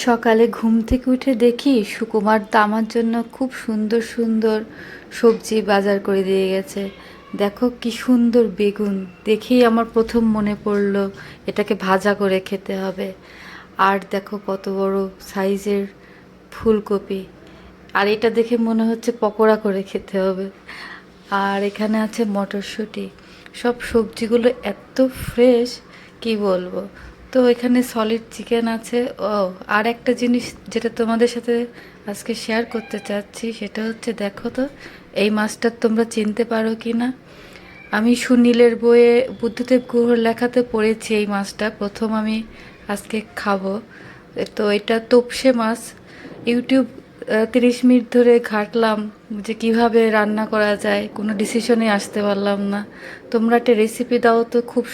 সকালে ঘুম থেকে উঠে দেখি সুকুমার আমার জন্য খুব সুন্দর সুন্দর সবজি বাজার করে দিয়ে গেছে। দেখো কি সুন্দর বেগুন, দেখেই আমার প্রথম মনে পড়লো এটাকে ভাজা করে খেতে হবে। আর দেখো কত বড় সাইজের ফুলকপি, আর এটা দেখে মনে হচ্ছে পকোড়া করে খেতে হবে। আর এখানে আছে মটরশুঁটি, সব সবজিগুলো এত ফ্রেশ কি বলবো। তো এখানে সলিড চিকেন আছে। ও, আর একটা জিনিস যেটা তোমাদের সাথে আজকে শেয়ার করতে চাচ্ছি সেটা হচ্ছে, দেখো তো এই মাছটা তোমরা চিনতে পারো কি না। আমি সুনীলের বইয়ে বুদ্ধদেব গুহর লেখাতে পড়েছি এই মাছটা, প্রথম আমি আজকে খাবো। তো এটা তোপসে মাছ। ইউটিউব 30 মিনিট ধরে ঘাঁটলাম যে কিভাবে রান্না করা যায়, কোনো ডিসিশনে আসতে পারলাম না। তোমরা একটা রেসিপি দাও তো, খুব